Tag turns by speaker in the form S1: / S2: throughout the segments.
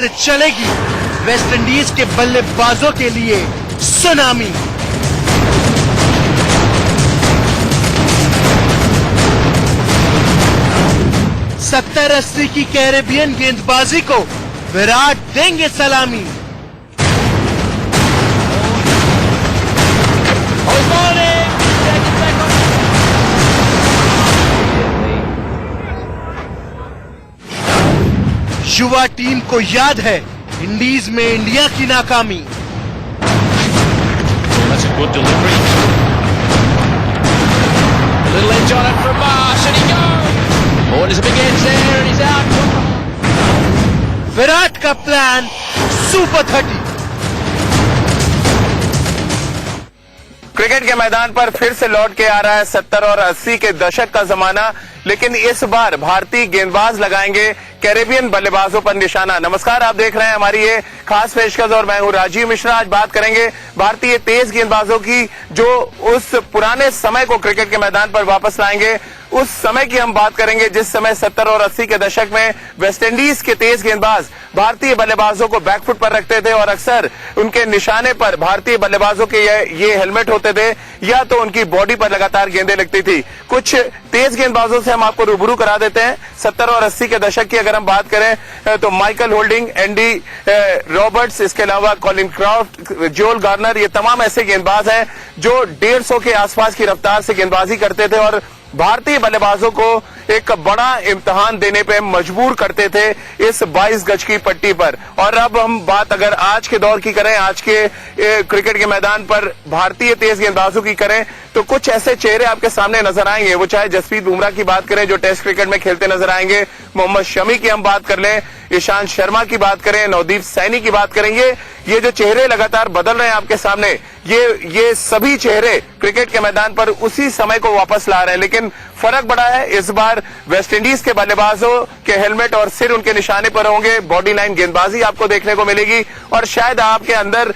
S1: से चलेगी वेस्टइंडीज के बल्लेबाजों के लिए सुनामी। सत्तर 80 की कैरेबियन गेंदबाजी को विराट देंगे सलामी। युवा टीम को याद है इंडीज में इंडिया की नाकामी।
S2: That's a good delivery. A little edge on it from Marsh and he goes. Oh, there's a big edge there and he's out.
S1: Virat का प्लान सुपर 30।
S3: क्रिकेट के मैदान पर फिर से लौट के आ रहा है 70 और 80 के दशक का जमाना, लेकिन इस बार भारतीय गेंदबाज लगाएंगे कैरेबियन बल्लेबाजों पर निशाना। नमस्कार, आप देख रहे हैं हमारी ये खास पेशकश और मैं हूं राजीव मिश्रा। आज बात करेंगे भारतीय तेज गेंदबाजों की जो उस पुराने समय को क्रिकेट के मैदान पर वापस लाएंगे। उस समय की हम बात करेंगे जिस समय 70 और 80 के दशक में वेस्टइंडीज के तेज गेंदबाज भारतीय बल्लेबाजों को बैकफुट पर रखते थे और अक्सर उनके निशाने पर भारतीय बल्लेबाजों के ये हेलमेट होते थे या तो उनकी बॉडी पर लगातार गेंदें लगती थी। कुछ तेज गेंदबाजों से हम आपको रूबरू करा देते हैं 70 और 80 के दशक की। अगर हम बात करें तो माइकल होल्डिंग, एंडी रॉबर्ट्स, इसके अलावा कॉलिन क्राफ्ट, जोल गार्नर, ये तमाम ऐसे गेंदबाज हैं जो 150 के आसपास की रफ्तार से गेंदबाजी करते थे और भारतीय बल्लेबाजों को एक बड़ा इम्तिहान देने पे मजबूर करते थे इस 22 गज की पट्टी पर। और अब हम बात अगर आज के दौर की करें, आज के क्रिकेट के मैदान पर भारतीय तेज गेंदबाजों की करें तो कुछ ऐसे चेहरे आपके सामने नजर आएंगे। वो चाहे जसप्रीत बुमराह की बात करें जो टेस्ट क्रिकेट में खेलते नजर आएंगे, मोहम्मद शमी की हम बात कर लें, ईशांत शर्मा की बात करें, नवदीप सैनी की बात करेंगे, ये जो चेहरे लगातार बदल रहे हैं आपके सामने, ये सभी चेहरे क्रिकेट के मैदान पर उसी समय को वापस ला रहे हैं। लेकिन फर्क बड़ा है, इस बार वेस्टइंडीज के बल्लेबाजों के हेलमेट और सिर उनके निशाने पर होंगे, बॉडी लाइन गेंदबाजी आपको देखने को मिलेगी और शायद आपके अंदर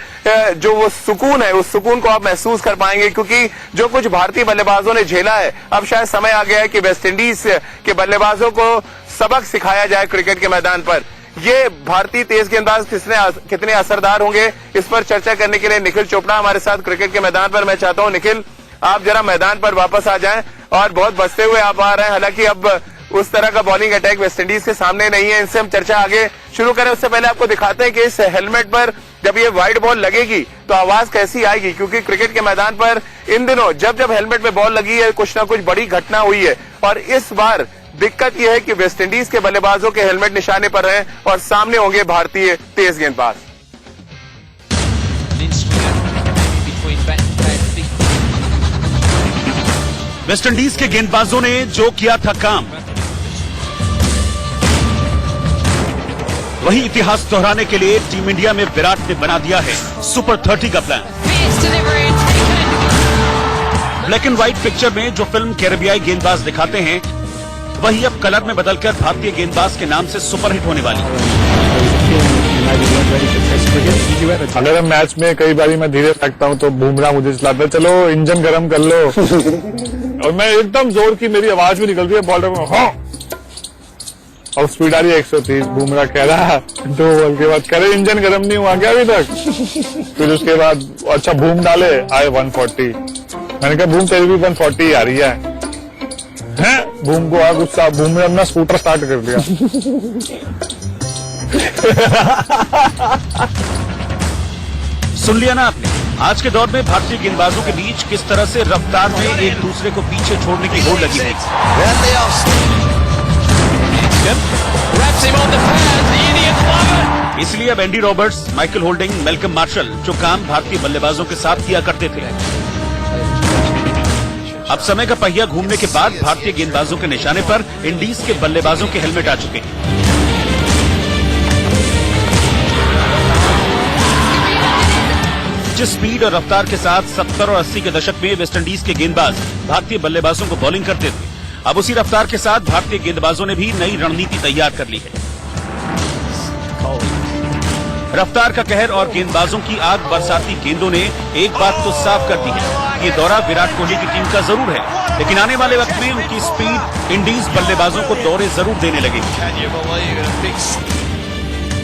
S3: जो वो सुकून है उस सुकून को आप महसूस कर पाएंगे, क्योंकि जो कुछ भारतीय बल्लेबाजों ने झेला है अब शायद समय आ गया है कि वेस्टइंडीज के बल्लेबाजों को सबक सिखाया जाए क्रिकेट के मैदान पर। ये भारतीय तेज गेंदबाज कितने असरदार होंगे, इस पर चर्चा करने के लिए निखिल चोपड़ा हमारे साथ क्रिकेट के मैदान पर। मैं चाहता हूं निखिल आप जरा मैदान पर वापस आ जाएं और बहुत बचते हुए आप आ रहे हैं, हालांकि अब उस तरह का बॉलिंग अटैक वेस्टइंडीज के सामने नहीं है। इनसे हम चर्चा आगे शुरू करें उससे पहले आपको दिखाते हैं कि इस हेलमेट पर जब ये वाइड बॉल लगेगी तो आवाज कैसी आएगी, क्योंकि क्रिकेट के मैदान पर इन दिनों जब हेलमेट में बॉल लगी है कुछ ना कुछ बड़ी घटना हुई है और इस बार दिक्कत यह है कि वेस्टइंडीज के बल्लेबाजों के हेलमेट निशाने पर हैं और सामने होंगे भारतीय तेज गेंदबाज।
S4: वेस्टइंडीज के गेंदबाजों ने जो किया था काम, वही इतिहास दोहराने के लिए टीम इंडिया में विराट ने बना दिया है सुपर 30 का plan. Black and white picture में जो फिल्म कैरेबियाई गेंदबाज दिखाते हैं वही अब कलर में बदलकर भारतीय गेंदबाज के नाम से सुपरहिट होने वाली है।
S5: अगर मैच में कई बार मैं धीरे रखता हूं तो बुमराह मुझे चलाता है, चलो इंजन गर्म कर लो और मैं एकदम जोर की मेरी आवाज भी निकलती है बॉलर में, हाँ। और स्पीड आ रही है 130। बुमराह कह रहा 2 बॉल के बाद कह रहे इंजन गर्म नहीं हुआ क्या अभी तक। फिर उसके बाद अच्छा बूम डाले आए 140। मैंने कहा बूम तेरी भी 140 आ रही है। बूम को आ गुस्सा, बूम ने अपना स्कूटर स्टार्ट कर दिया।
S4: सुन लिया ना आपने, आज के दौर में भारतीय गेंदबाजों के बीच किस तरह से रफ्तार में एक दूसरे को पीछे छोड़ने की होड़ लगी है। इसलिए अब Andy Roberts, Michael holding, Malcolm martial जो काम भारतीय बल्लेबाजों के साथ किया करते थे, अब समय का पहिया घूमने के बाद भारतीय गेंदबाजों के निशाने पर इंडीज के बल्लेबाजों के हेलमेट आ चुके हैं। जिस स्पीड और रफ्तार के साथ 70 और 80 के दशक में वेस्टइंडीज के गेंदबाज भारतीय बल्लेबाजों को बॉलिंग करते थे, अब उसी रफ्तार के साथ भारतीय गेंदबाजों ने भी नई रणनीति तैयार कर ली है। रफ्तार का कहर और गेंदबाजों की आग बरसाती गेंदों ने एक बात तो साफ कर दी है, ये दौरा विराट कोहली की टीम का जरूर है, लेकिन आने वाले वक्त में उनकी स्पीड इंडीज बल्लेबाजों को दौरे जरूर देने लगेगी।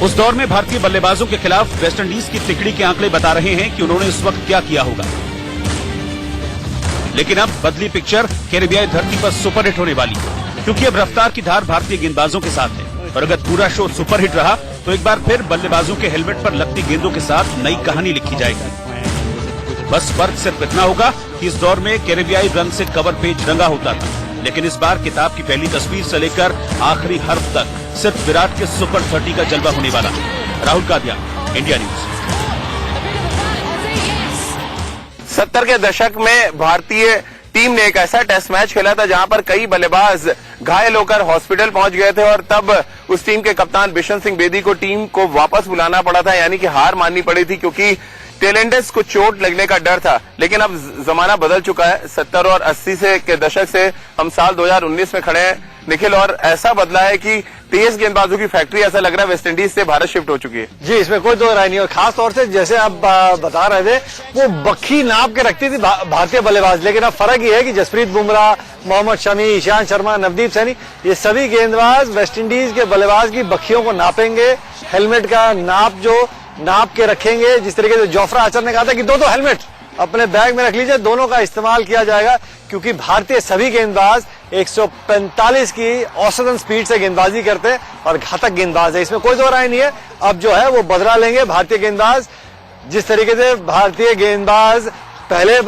S4: उस दौर में भारतीय बल्लेबाजों के खिलाफ वेस्टइंडीज की तिकड़ी के आंकड़े बता रहे हैं कि उन्होंने उस वक्त क्या किया होगा। लेकिन अब बदली पिक्चर कैरेबियाई धरती पर सुपरहिट होने वाली है, क्योंकि अब रफ्तार की धार भारतीय गेंदबाजों के साथ है। और अगर पूरा शो सुपरहिट रहा तो एक बार फिर बल्लेबाजों के हेलमेट पर लगती गेंदों के साथ नई कहानी लिखी जाएगी। बस फर्क सिर्फ इतना होगा कि इस दौर में कैरेबियाई रंग से कवर पेज रंगा होता था, लेकिन इस बार किताब की पहली तस्वीर से लेकर आखिरी हर्फ तक सिर्फ विराट के सुपर 30 का जलवा होने वाला है। Rahul Qadian, India news.
S3: 70 के दशक में भारतीय टीम ने एक ऐसा टेस्ट मैच खेला था जहां पर कई बल्लेबाज घायल होकर हॉस्पिटल पहुंच गए थे और तब उस टीम के कप्तान बिशन सिंह बेदी को टीम को वापस बुलाना पड़ा था, यानी कि हार माननी पड़ी थी, क्योंकि टेलेंडर्स को चोट लगने का डर था। लेकिन अब जमाना बदल चुका है। 70 और 80 के दशक से हम साल 2019 में खड़े हैं निखिल, और ऐसा बदला है कि तेज गेंदबाजों की फैक्ट्री ऐसा लग रहा है वेस्टइंडीज से भारत शिफ्ट हो चुकी है।
S6: जी, इसमें कोई दो राय नहीं। और खास तौर से जैसे आप बता रहे थे, वो बखी नाप के रखती थी भारतीय बल्लेबाज, लेकिन अब फर्क ये है कि जसप्रीत बुमराह, मोहम्मद शमी, ईशांत शर्मा, नवदीप सैनी, ये सभी गेंदबाज वेस्टइंडीज के बल्लेबाज की बखियों को नापेंगे। हेलमेट का नाप के रखेंगे। जिस तरीके से जोफ्रा आर्चर ने कहा था कि दो हेलमेट अपने बैग में रख लीजिए, दोनों का इस्तेमाल किया जाएगा, क्योंकि भारतीय सभी गेंदबाज 145 की औसतन स्पीड से गेंदबाजी करते हैं और घातक गेंदबाज है, इसमें कोई दो राय नहीं है। अब जो है वो बदला लेंगे भारतीय गेंदबाज। जिस तरीके से भारतीय गेंदबाज पहले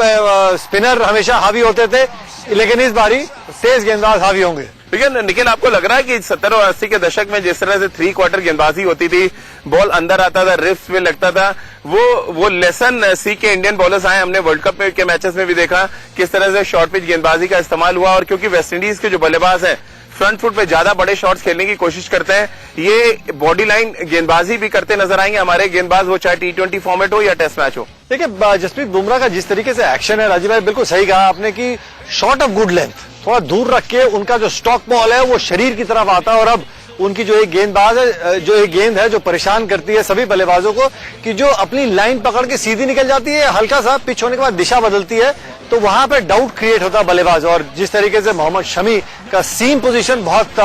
S6: स्पिनर हमेशा हावी होते थे, लेकिन इस बारी तेज गेंदबाज हावी होंगे।
S3: लेकिन निखिल, आपको लग रहा है कि 70 और 80 के दशक में जिस तरह से 3 क्वार्टर गेंदबाजी होती थी, बॉल अंदर आता था, रिफ्ट में लगता था, वो लेसन सीख के इंडियन बॉलर्स आए। हमने वर्ल्ड कप के मैचेस में भी देखा किस तरह से शॉर्ट पिच गेंदबाजी का इस्तेमाल हुआ। और क्योंकि वेस्टइंडीज के जो बल्लेबाज हैं फ्रंट फुट पे ज्यादा बड़े शॉट्स खेलने की कोशिश करते हैं, ये बॉडी लाइन गेंदबाजी भी करते नजर आएंगे हमारे गेंदबाज, वो चाहे T20 फॉर्मेट हो या टेस्ट मैच हो।
S6: देखिए, जसप्रीत बुमराह का जिस तरीके से एक्शन है, राजीव भाई बिल्कुल सही कहा आपने कि शॉट ऑफ गुड लेंथ, थोड़ा दूर रख के उनका जो स्टॉक बॉल है वो शरीर की तरफ आता है। और अब उनकी जो एक गेंदबाज है, जो एक गेंद है जो परेशान करती है सभी बल्लेबाजों को, कि जो अपनी लाइन पकड़ के सीधी निकल जाती है, हल्का सा पिच होने के बाद दिशा बदलती है, तो वहां पे डाउट क्रिएट होता है बल्लेबाज। और जिस तरीके से मोहम्मद शमी का सीम पोजीशन बहुत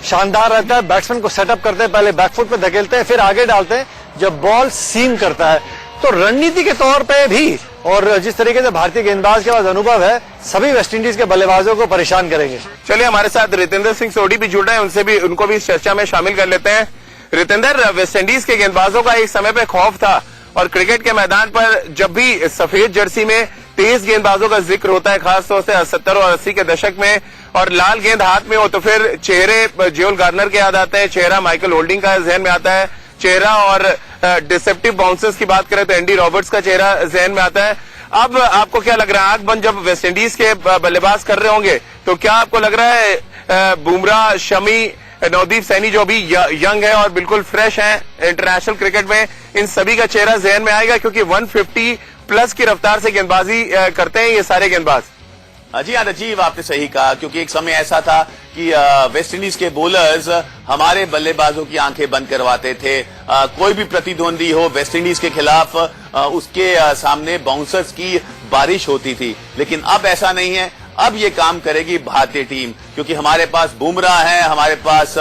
S6: शानदार रहता है। बैट्समैन को सेटअप करते हैं, पहले बैकफुट पे धकेलते हैं, फिर आगे डालते हैं जब बॉल सीम करता है। तो रणनीति के तौर पे भी और जिस तरीके से भारतीय गेंदबाज के पास अनुभव है, सभी वेस्टइंडीज के बल्लेबाजों को परेशान करेंगे।
S3: चलिए, हमारे साथ रितेंद्र सिंह सोडी भी जुड़ रहे हैं, उनको भी इस चर्चा में शामिल कर लेते हैं। रितेंद्र, वेस्टइंडीज के गेंदबाजों का एक समय पे खौफ था और क्रिकेट के मैदान पर जब भी सफेद जर्सी में तेज गेंदबाजों का जिक्र होता है, खासतौर से 70 और 80 के दशक में, और लाल गेंद हाथ में हो तो फिर चेहरे जोल गार्नर के याद आते हैं, चेहरा माइकल होल्डिंग का जहन में आता है, चेहरा और डिसेप्टिव बाउंसर्स की बात करें तो एंडी रॉबर्ट्स का चेहरा जहन में आता है। अब आपको क्या लग रहा है, आंख बंद जब वेस्टइंडीज के बल्लेबाज कर रहे होंगे, तो क्या आपको लग रहा है बुमराह, शमी, नवदीप सैनी जो अभी यंग है और बिल्कुल फ्रेश हैं इंटरनेशनल क्रिकेट में, इन सभी का चेहरा जहन में आएगा? क्योंकि 150 प्लस की रफ्तार से गेंदबाजी करते हैं ये सारे गेंदबाज।
S7: जी हाँ राजीव, आपने सही कहा, क्योंकि एक समय ऐसा था कि वेस्टइंडीज के बॉलर्स हमारे बल्लेबाजों की आंखें बंद करवाते थे। कोई भी प्रतिद्वंदी हो वेस्टइंडीज के खिलाफ, उसके सामने बाउंसर्स की बारिश होती थी। लेकिन अब ऐसा नहीं है। अब ये काम करेगी भारतीय टीम, क्योंकि हमारे पास बुमराह है, हमारे पास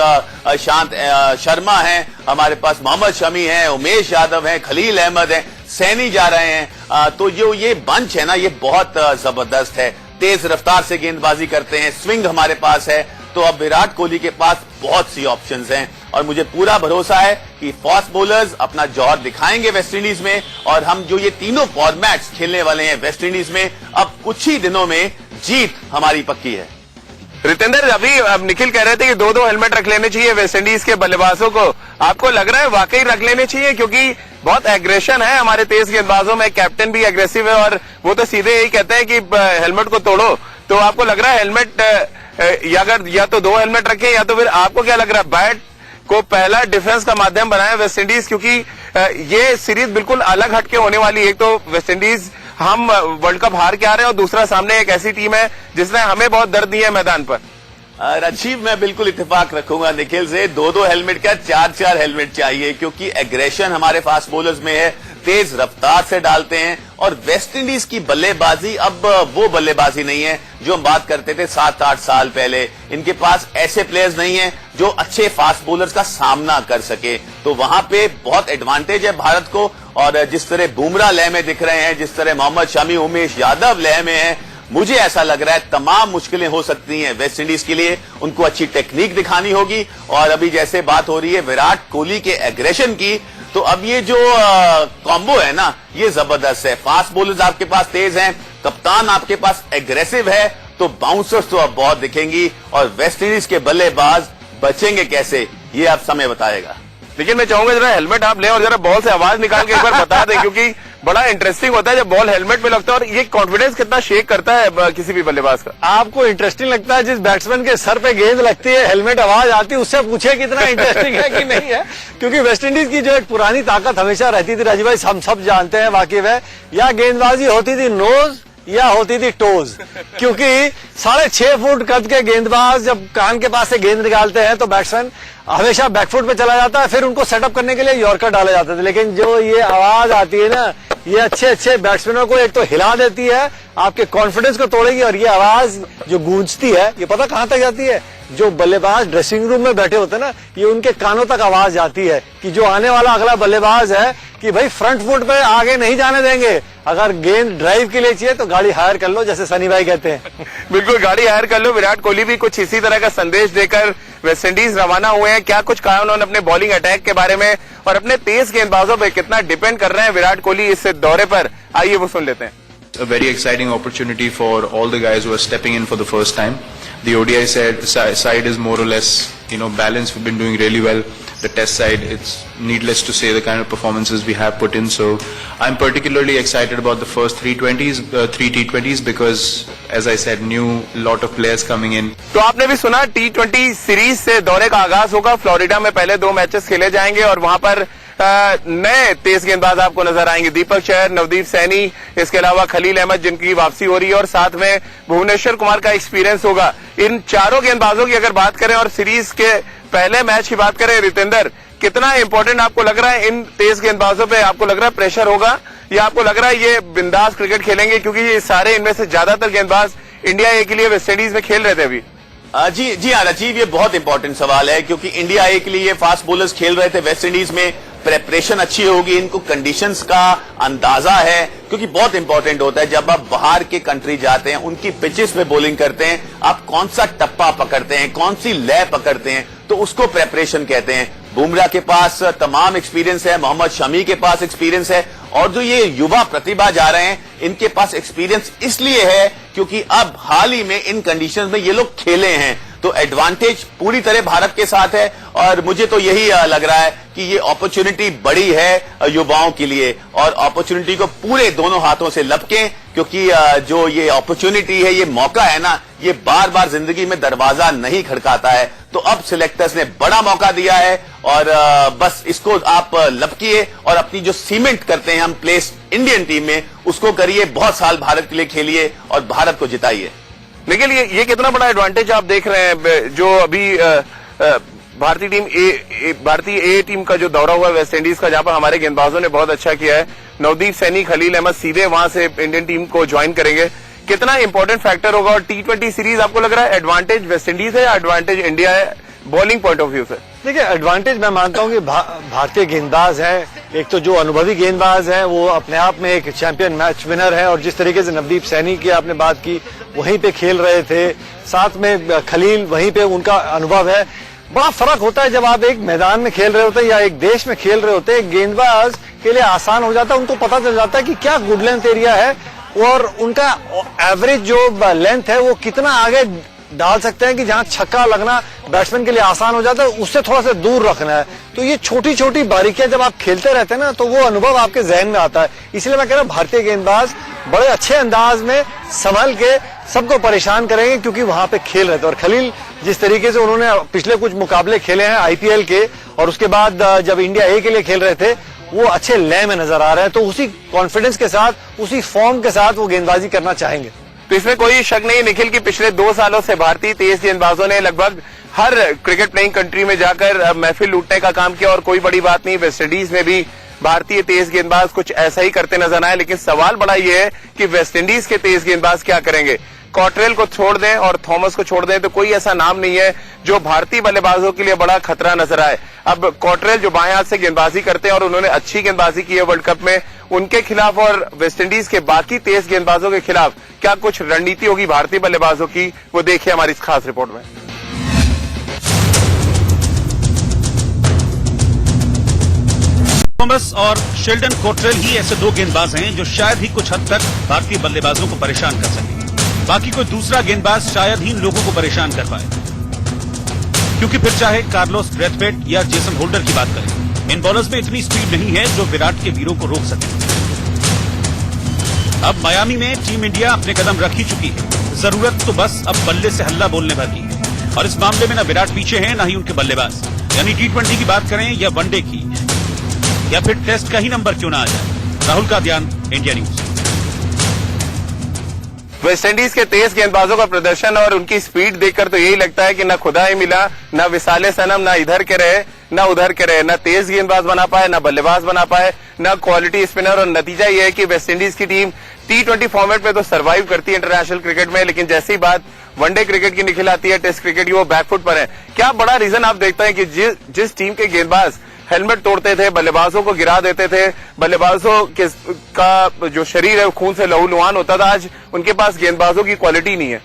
S7: ईशांत शर्मा है, हमारे पास मोहम्मद शमी है, उमेश यादव है, खलील अहमद है, सैनी जा रहे हैं। तो जो ये बंच है ना, ये बहुत जबरदस्त है। तेज रफ्तार से गेंदबाजी करते हैं, स्विंग हमारे पास है। तो अब विराट कोहली के पास बहुत सी ऑप्शंस हैं और मुझे पूरा भरोसा है कि फास्ट बॉलर्स अपना जौहर दिखाएंगे वेस्टइंडीज में। और हम जो ये तीनों फॉर्मेट्स खेलने वाले हैं वेस्टइंडीज में, अब कुछ ही दिनों में जीत हमारी पक्की है।
S3: रितेंद्र, अभी अब निखिल कह रहे थे कि 2-2 हेलमेट रख लेने चाहिए वेस्टइंडीज के बल्लेबाजों को, आपको लग रहा है वाकई रख लेने चाहिए? क्योंकि बहुत एग्रेशन है हमारे तेज गेंदबाजों में, कैप्टन भी एग्रेसिव है और वो तो सीधे यही कहते हैं कि हेलमेट को तोड़ो। तो आपको लग रहा है हेलमेट या तो 2 हेलमेट रखें, या तो फिर आपको क्या लग रहा है बैट को पहला डिफेंस का माध्यम बनाया वेस्टइंडीज? क्योंकि ये सीरीज बिल्कुल अलग हटके होने वाली है। एक तो वेस्टइंडीज हम वर्ल्ड कप हार के आ रहे हैं और दूसरा सामने एक ऐसी टीम है जिसने हमें बहुत दर्द दिया है मैदान पर।
S7: राजीव, मैं बिल्कुल इत्तेफाक रखूंगा निखिल से, 2-2 हेलमेट का 4-4 हेलमेट चाहिए, क्योंकि एग्रेशन हमारे फास्ट बॉलर्स में है, तेज रफ्तार से डालते हैं। और वेस्टइंडीज की बल्लेबाजी अब वो बल्लेबाजी नहीं है जो हम बात करते थे 7-8 साल पहले। इनके पास ऐसे प्लेयर्स नहीं हैं जो अच्छे फास्ट बॉलर्स का सामना कर सके, तो वहां पे बहुत एडवांटेज है भारत को। और जिस तरह बुमराह लय में दिख रहे हैं, जिस तरह मोहम्मद शमी, उमेश यादव लय में है, मुझे ऐसा लग रहा है तमाम मुश्किलें हो सकती हैं वेस्टइंडीज के लिए। उनको अच्छी टेक्निक दिखानी होगी। और अभी जैसे बात हो रही है विराट कोहली के एग्रेशन की, तो अब ये जो कॉम्बो है ना, ये जबरदस्त है। फास्ट बॉलर्स आपके पास तेज हैं, कप्तान आपके पास एग्रेसिव है, तो बाउंसर्स तो अब बहुत दिखेंगी। और वेस्टइंडीज के बल्लेबाज बचेंगे कैसे, ये अब समय बताएगा।
S3: लेकिन मैं चाहूंगा जरा हेलमेट आप लें और जरा बॉल से आवाज निकाल के एक बार बता दें, क्योंकि बड़ा इंटरेस्टिंग होता है जब बॉल हेलमेट में लगता है। और ये कॉन्फिडेंस कितना शेक करता है किसी भी बल्लेबाज का।
S6: आपको इंटरेस्टिंग लगता है जिस बैट्समैन के सर पे गेंद लगती है, हेलमेट आवाज आती है, उससे पूछे कितना इंटरेस्टिंग है कि नहीं है। क्योंकि वेस्टइंडीज की जो एक पुरानी ताकत हमेशा रहती थी, राजीव भाई हम सब जानते हैं वाकिफ है, या गेंदबाजी होती थी नोज या होती थी टोज। क्योंकि 6.5 फुट कद के गेंदबाज जब कान के पास से गेंद निकालते हैं तो बैट्समैन हमेशा बैकफुट पे चला जाता है, फिर उनको सेटअप करने के लिए यॉर्कर डाले जाते थे। लेकिन जो ये आवाज आती है ना, ये अच्छे बैट्समैनों को एक तो हिला देती है, आपके कॉन्फिडेंस को तोड़ेगी। और ये आवाज जो गूंजती है, ये पता कहां तक जाती है? जो बल्लेबाज ड्रेसिंग रूम में बैठे होते हैं ना, ये उनके कानों तक आवाज जाती है कि जो आने वाला अगला बल्लेबाज है कि भाई फ्रंट फुट पे आगे नहीं जाने देंगे। अगर गेंद ड्राइव के लिए चाहिए तो गाड़ी हायर कर लो, जैसे सनी भाई कहते हैं।
S3: बिल्कुल, गाड़ी हायर कर लो। विराट कोहली भी कुछ इसी तरह का संदेश देकर वेस्टइंडीज रवाना हुए हैं। क्या कुछ कहा उन्होंने अपने बॉलिंग अटैक के बारे में और अपने तेज गेंदबाजों पर कितना डिपेंड कर रहे हैं विराट कोहली इस दौरे पर, आइए वो सुन लेते हैं।
S8: A very exciting opportunity for all the guys who are stepping in for the first time. The ODI side is more or less, balanced. We've been doing really well. The test side, it's needless to say the kind of performances we have put in. So I'm particularly excited about the first three T20s because, as I said, lot of players coming in.
S3: तो आपने भी सुना, T20 series से दौरे का आगाज होगा। Florida में पहले 2 मैचेस खेले जाएंगे और वहां पर नए तेज गेंदबाज आपको नजर आएंगे। दीपक चहर, नवदीप सैनी, इसके अलावा खलील अहमद जिनकी वापसी हो रही है, और साथ में भुवनेश्वर कुमार का एक्सपीरियंस होगा। इन चारों गेंदबाजों की अगर बात करें और सीरीज के पहले मैच की बात करें, रितेंद्र, कितना इंपॉर्टेंट आपको लग रहा है इन तेज गेंदबाजों पे? आपको लग रहा है प्रेशर होगा या आपको लग रहा है ये बिंदास क्रिकेट खेलेंगे? क्योंकि ये सारे इनमें से ज्यादातर गेंदबाज इंडिया ए के लिए वेस्टइंडीज में खेल रहे थे अभी।
S7: जी हाँ राजीव, ये बहुत इंपॉर्टेंट सवाल है क्योंकि इंडिया ए के लिए फास्ट बॉलर्स खेल रहे थे वेस्टइंडीज में। प्रेपरेशन अच्छी होगी, इनको कंडीशंस का अंदाजा है, क्योंकि बहुत इंपॉर्टेंट होता है जब आप बाहर के कंट्री जाते हैं, उनकी पिचेस में बॉलिंग करते हैं, आप कौन सा टप्पा पकड़ते हैं, कौन सी लय पकड़ते हैं, तो उसको प्रेपरेशन कहते हैं। बुमराह के पास तमाम एक्सपीरियंस है, मोहम्मद शमी के पास एक्सपीरियंस है, और जो ये युवा प्रतिभा जा रहे हैं इनके पास एक्सपीरियंस इसलिए है क्योंकि अब हाल ही में इन कंडीशंस में ये लोग खेले हैं। तो एडवांटेज पूरी तरह भारत के साथ है और मुझे तो यही लग रहा है कि ये अपॉर्चुनिटी बड़ी है युवाओं के लिए, और अपॉर्चुनिटी को पूरे दोनों हाथों से लपकें, क्योंकि जो ये अपॉर्चुनिटी है, ये मौका है ना, ये बार बार जिंदगी में दरवाजा नहीं खड़काता है। तो अब सिलेक्टर्स ने बड़ा मौका दिया है और बस इसको आप लपकिए और अपनी जो सीमेंट करते हैं हम प्लेस इंडियन टीम में, उसको करिए, बहुत साल भारत के लिए खेलिए और भारत को जिताइए।
S3: लेकिन ये कितना बड़ा एडवांटेज आप देख रहे हैं जो अभी भारतीय ए टीम का जो दौरा हुआ है वेस्ट इंडीज का, जहां पर हमारे गेंदबाजों ने बहुत अच्छा किया है। नवदीप सैनी, खलील अहमद सीधे वहां से इंडियन टीम को ज्वाइन करेंगे। कितना इंपॉर्टेंट फैक्टर होगा? और T20 सीरीज आपको लग रहा है एडवांटेज वेस्ट इंडीज है या एडवांटेज इंडिया है बॉलिंग पॉइंट ऑफ व्यू से?
S6: देखिए, एडवांटेज मैं मानता हूं कि भारतीय गेंदबाज है। एक तो जो अनुभवी गेंदबाज है वो अपने आप में एक चैंपियन मैच विनर है, और जिस तरीके से नवदीप सैनी की आपने बात की, वहीं पे खेल रहे थे, साथ में खलील, वहीं पे उनका अनुभव है। बड़ा फर्क होता है जब आप एक मैदान में खेल रहे होते हैं या एक देश में खेल रहे होते हैं। गेंदबाज के लिए आसान हो जाता है, उनको पता चल जाता है कि क्या गुड लेंथ एरिया है और उनका एवरेज जो लेंथ है वो कितना आगे डाल सकते हैं कि जहां छक्का लगना बैट्समैन के लिए आसान हो जाता है, उससे थोड़ा सा दूर रखना है। तो ये छोटी छोटी बारीकियां जब आप खेलते रहते हैं ना, तो वो अनुभव आपके जहन में आता है। इसलिए मैं कह रहा हूं भारतीय गेंदबाज बड़े अच्छे अंदाज में संभल के सबको परेशान करेंगे, क्योंकि वहां पे खेल रहे थे। और खलील जिस तरीके से उन्होंने पिछले कुछ मुकाबले खेले हैं IPL के, और उसके बाद जब इंडिया ए के लिए खेल रहे थे, वो अच्छे लय में नजर आ रहे हैं। तो उसी कॉन्फिडेंस के साथ, उसी फॉर्म के साथ वो गेंदबाजी करना चाहेंगे।
S3: तो इसमें कोई शक नहीं निखिल कि पिछले 2 सालों से भारतीय तेज गेंदबाजों ने लगभग हर क्रिकेट प्लेइंग कंट्री में जाकर महफिल लूटने का काम किया और कोई बड़ी बात नहीं। वेस्टइंडीज में भी भारतीय तेज गेंदबाज कुछ ऐसा ही करते नजर आए, लेकिन सवाल बड़ा यह है कि वेस्टइंडीज के तेज गेंदबाज क्या करेंगे। कॉटरेल को छोड़ दें और थॉमस को छोड़ दें तो कोई ऐसा नाम नहीं है जो भारतीय बल्लेबाजों के लिए बड़ा खतरा नजर आए। अब कॉटरेल जो बाएं हाथ से गेंदबाजी करते हैं और उन्होंने अच्छी गेंदबाजी की है वर्ल्ड कप में, उनके खिलाफ और वेस्टइंडीज के बाकी तेज गेंदबाजों के खिलाफ क्या कुछ रणनीति होगी भारतीय बल्लेबाजों की, वो देखिए हमारी इस खास रिपोर्ट में।
S4: थॉमस और शेल्डन कॉटरेल ही ऐसे दो गेंदबाज हैं जो शायद ही कुछ हद तक भारतीय बल्लेबाजों को परेशान कर सके। बाकी कोई दूसरा गेंदबाज शायद ही इन लोगों को परेशान कर पाए, क्योंकि फिर चाहे कार्लोस ब्रैथवेट या जेसन होल्डर की बात करें, इन बॉलर्स में इतनी स्पीड नहीं है जो विराट के वीरों को रोक सके। अब मियामी में टीम इंडिया अपने कदम रख ही चुकी है, जरूरत तो बस अब बल्ले से हल्ला बोलने भर की है। और इस मामले में न विराट पीछे हैं न ही उनके बल्लेबाज, यानी T20 की बात करें या वनडे की या फिर टेस्ट का ही नंबर क्यों ना आ जाए। राहुल का ध्यान, इंडिया न्यूज।
S3: वेस्टइंडीज के तेज गेंदबाजों का प्रदर्शन और उनकी स्पीड देखकर तो यही लगता है कि न खुदा ही मिला, न विसाले सनम, न इधर के रहे न उधर के रहे, न तेज गेंदबाज बना पाए, न बल्लेबाज बना पाए, न क्वालिटी स्पिनर। और नतीजा यह है कि वेस्टइंडीज की टीम T20 फॉर्मेट में तो सर्वाइव करती है इंटरनेशनल क्रिकेट में, लेकिन जैसी बात वनडे क्रिकेट की निकल आती है, टेस्ट क्रिकेट की, वो बैकफुट पर है। क्या बड़ा रीजन आप देखते हैं कि जिस टीम के गेंदबाज हेलमेट तोड़ते थे, बल्लेबाजों को गिरा देते थे, बल्लेबाजों का जो शरीर है खून से लहूलुहान होता था, आज उनके पास गेंदबाजों की क्वालिटी नहीं है।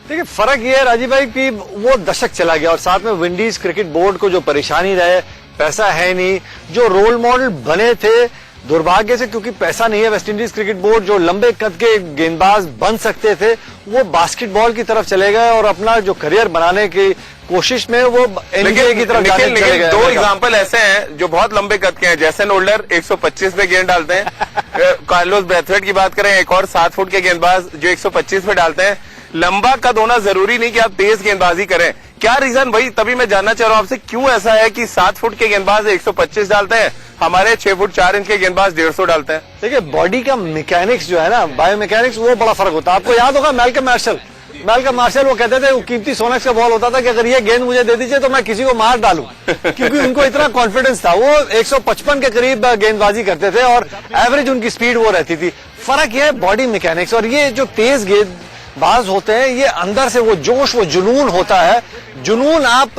S6: देखिए फर्क ये है राजीव भाई कि वो दशक चला गया और साथ में विंडीज क्रिकेट बोर्ड को जो परेशानी रहे, पैसा है नहीं, जो रोल मॉडल बने थे दुर्भाग्य से क्योंकि पैसा नहीं है, वेस्टइंडीज क्रिकेट बोर्ड जो लंबे कद के गेंदबाज बन सकते थे वो बास्केटबॉल की तरफ चले गए और अपना जो करियर बनाने की कोशिश में वो एनबीए की तरफ चले गए।
S3: दो एग्जांपल ऐसे हैं जो बहुत लंबे कद के हैं, जेसन होल्डर 125 पे गेंद डालते हैं, कार्लोस ब्रैथवेट की बात करें, एक और 7 फुट के गेंदबाज जो 125 पे डालते हैं। लंबा कद होना जरूरी नहीं कि आप तेज गेंदबाजी करें। क्या रीजन भाई, तभी मैं जानना चाह रहा हूं आपसे, क्यों ऐसा है कि 7 फुट के गेंदबाज 125 डालते हैं, हमारे 6 फुट 4 इंच के गेंदबाज 150 डालते हैं।
S6: देखिए बॉडी का मैकेनिक्स जो है ना, बायोमैकेनिक्स, वो बड़ा फर्क होता है। आपको याद होगा मैल्कम मार्शल वो कहते थे, वो कीमती सोनेक्स का बॉल होता था कि अगर ये गेंद मुझे दे दीजिए तो मैं किसी को मार डालूं, क्योंकि उनको इतना कॉन्फिडेंस था। वो 155 के करीब गेंदबाजी करते थे और एवरेज उनकी स्पीड वो रहती थी। फर्क ये है बॉडी मैकेनिक्स। और ये जो तेज गेंदबाज होते हैं, ये अंदर से वो जोश, वो जुनून होता है। जुनून आप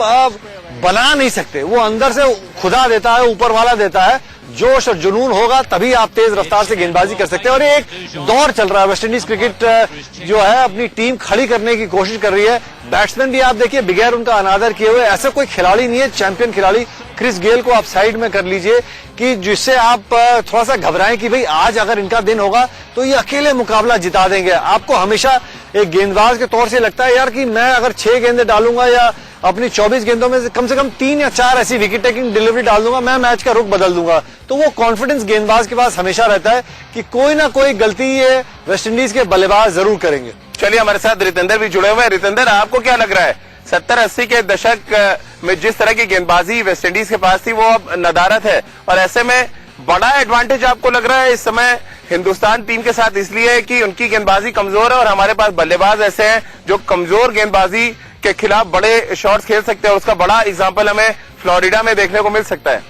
S6: बना नहीं सकते, वो अंदर से खुदा देता है, ऊपर वाला देता है। जोश और जुनून होगा तभी आप तेज रफ्तार से गेंदबाजी कर सकते हैं। और एक दौर चल रहा है, वेस्टइंडीज क्रिकेट जो है अपनी टीम खड़ी करने की कोशिश कर रही है। बैट्समैन भी आप देखिए बगैर उनका अनादर किए हुए, ऐसा कोई खिलाड़ी नहीं है, चैंपियन खिलाड़ी क्रिस गेल को आप साइड में कर लीजिए कि जिससे आप थोड़ा सा घबराएं कि भाई आज अगर इनका दिन होगा तो ये अकेले मुकाबला जिता देंगे। आपको हमेशा एक गेंदबाज के तौर से लगता है यार कि मैं अगर 6 गेंदें डालूंगा या अपनी 24 गेंदों में से कम 3 या 4 ऐसी विकेट टेकिंग डिलीवरी डाल दूंगा, मैं मैच का रुख बदल दूंगा। तो वो कॉन्फिडेंस गेंदबाज के पास हमेशा रहता है कि कोई ना कोई गलती ये वेस्टइंडीज के बल्लेबाज जरूर करेंगे।
S3: चलिए हमारे साथ रितेंद्र भी जुड़े हुए हैं। रितेंद्र, आपको क्या लग रहा है 70-80 के दशक में जिस तरह की गेंदबाजी वेस्टइंडीज के पास थी वो अब नदारत है, और ऐसे में बड़ा एडवांटेज आपको लग रहा है इस समय हिंदुस्तान टीम के साथ इसलिए है कि उनकी गेंदबाजी कमजोर है और हमारे पास बल्लेबाज ऐसे हैं जो कमजोर गेंदबाजी के खिलाफ बड़े शॉट्स खेल सकते हैं। उसका बड़ा एग्जाम्पल हमें फ्लोरिडा में देखने को मिल सकता है।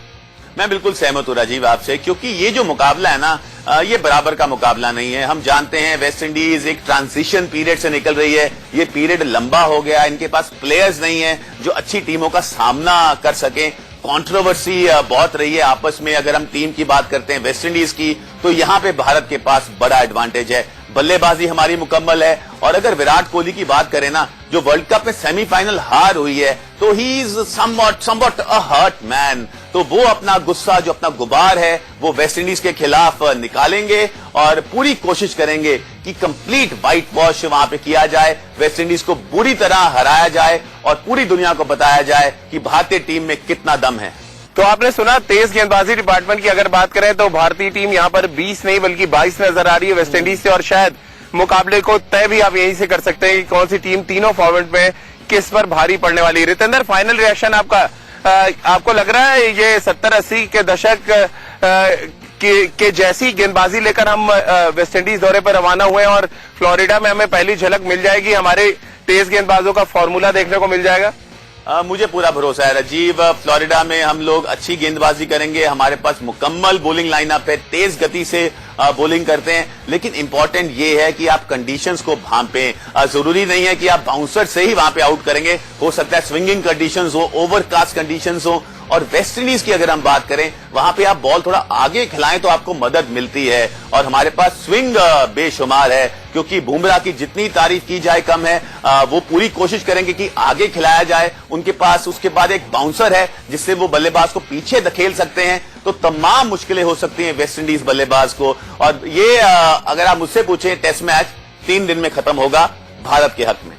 S7: मैं बिल्कुल सहमत हूं राजीव आपसे, क्योंकि ये जो मुकाबला है ना, ये बराबर का मुकाबला नहीं है। हम जानते हैं वेस्ट इंडीज एक ट्रांजिशन पीरियड से निकल रही है, ये पीरियड लंबा हो गया, इनके पास प्लेयर्स नहीं है जो अच्छी टीमों का सामना कर सकें। कंट्रोवर्सी बहुत रही है आपस में। अगर हम टीम की बात करते हैं वेस्ट इंडीज की, तो यहां पे भारत के पास बड़ा एडवांटेज है, बल्लेबाजी हमारी मुकम्मल है। और अगर विराट कोहली की बात करें ना, जो वर्ल्ड कप में सेमीफाइनल हार हुई है, तो he is somewhat a hurt man. तो वो अपना गुस्सा, जो अपना गुबार है, वो वेस्ट इंडीज के खिलाफ निकालेंगे और पूरी कोशिश करेंगे कि कंप्लीट व्हाइट वॉश वहां पे किया जाए, वेस्ट इंडीज को बुरी तरह हराया जाए और पूरी दुनिया को बताया जाए कि भारतीय टीम में कितना दम है।
S3: तो आपने सुना, तेज गेंदबाजी डिपार्टमेंट की अगर बात करें तो भारतीय टीम यहां पर 20 नहीं बल्कि 22 नजर आ रही है वेस्ट इंडीज से, और शायद मुकाबले को तय भी आप यहीं से कर सकते हैं कि कौन सी टीम तीनों फॉर्मेट में किस पर भारी पड़ने वाली है। रितेंद्र, फाइनल रिएक्शन आपका, आपको लग रहा है ये 70-80 के दशक के जैसी गेंदबाजी लेकर हम वेस्ट इंडीज दौरे पर रवाना हुए हैं और फ्लोरिडा में हमें पहली झलक मिल जाएगी, हमारे तेज गेंदबाजों का फॉर्मूला देखने को मिल जाएगा?
S7: मुझे पूरा भरोसा है राजीव, फ्लोरिडा में हम लोग अच्छी गेंदबाजी करेंगे, हमारे पास मुकम्मल बॉलिंग लाइनअप है, तेज गति से बॉलिंग करते हैं, लेकिन इंपॉर्टेंट ये है कि आप कंडीशंस को भांपें। जरूरी नहीं है कि आप बाउंसर से ही वहां पे आउट करेंगे, हो सकता है स्विंगिंग कंडीशंस हो, ओवरकास्ट कंडीशंस हो। और वेस्ट इंडीज की अगर हम बात करें, वहां पे आप बॉल थोड़ा आगे खिलाएं तो आपको मदद मिलती है, और हमारे पास स्विंग बेशुमार है, क्योंकि बुमराह की जितनी तारीफ की जाए कम है। वो पूरी कोशिश करेंगे कि आगे खिलाया जाए, उनके पास उसके बाद एक बाउंसर है जिससे वो बल्लेबाज को पीछे धकेल सकते हैं, तो तमाम मुश्किलें हो सकती हैं वेस्ट इंडीज बल्लेबाज को। और ये अगर आप मुझसे पूछें, टेस्ट मैच 3 दिन में खत्म होगा भारत के हक में।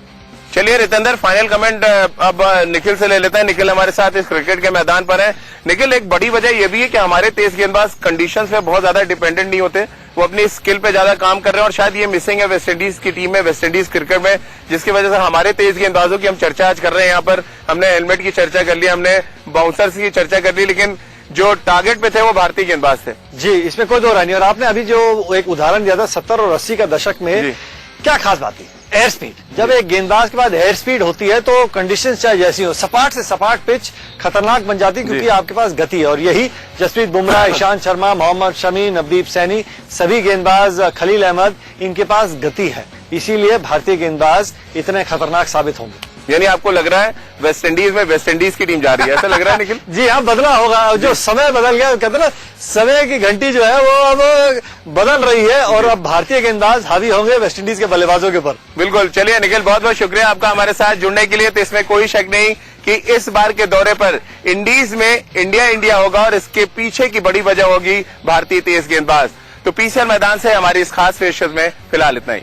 S3: चलिए रितेंद्र, फाइनल कमेंट अब निखिल से ले लेते हैं। निखिल हमारे साथ इस क्रिकेट के मैदान पर है। निखिल, एक बड़ी वजह यह भी है कि हमारे तेज गेंदबाज कंडीशंस पे बहुत ज्यादा डिपेंडेंट नहीं होते, वो अपनी स्किल पे ज्यादा काम कर रहे हैं, और शायद ये मिसिंग है वेस्ट इंडीज की टीम में, वेस्ट इंडीज क्रिकेट में, जिसकी वजह से हमारे तेज गेंदबाजों की हम चर्चा आज कर रहे हैं। यहाँ पर हमने हेलमेट की चर्चा कर ली, हमने बाउंसर्स की चर्चा कर ली, लेकिन जो टारगेट पे थे वो भारतीय गेंदबाज थे।
S6: जी, इसमें कोई दो राय नहीं। और आपने अभी जो एक उदाहरण दिया था 70 और 80 का दशक में, क्या खास बात थी? Air speed. जब एक गेंदबाज के बाद एयर स्पीड होती है तो कंडीशंस चाहे जैसी हो, सपाट से सपाट पिच खतरनाक बन जाती है, क्योंकि आपके पास गति है। और यही जसप्रीत बुमराह, ईशांत शर्मा, मोहम्मद शमी, नवदीप सैनी, सभी गेंदबाज, खलील अहमद, इनके पास गति है, इसीलिए भारतीय गेंदबाज इतने खतरनाक साबित होंगे।
S3: यानी आपको लग रहा है वेस्ट इंडीज में वेस्ट इंडीज की टीम जा रही है, ऐसा लग रहा है निखिल?
S6: जी हाँ, बदला होगा। जो समय बदल गया, कहते ना समय की घंटी जो है वो अब बदल रही है, और अब भारतीय गेंदबाज हावी होंगे वेस्ट इंडीज के बल्लेबाजों के ऊपर।
S3: बिल्कुल। चलिए निखिल, बहुत बहुत शुक्रिया आपका हमारे साथ जुड़ने के लिए। तो इसमें कोई शक नहीं कि इस बार के दौरे पर इंडीज में इंडिया होगा, और इसके पीछे की बड़ी वजह होगी भारतीय तेज गेंदबाज। तो पीसीएल मैदान से हमारी इस खास पेशकश में फिलहाल इतना ही।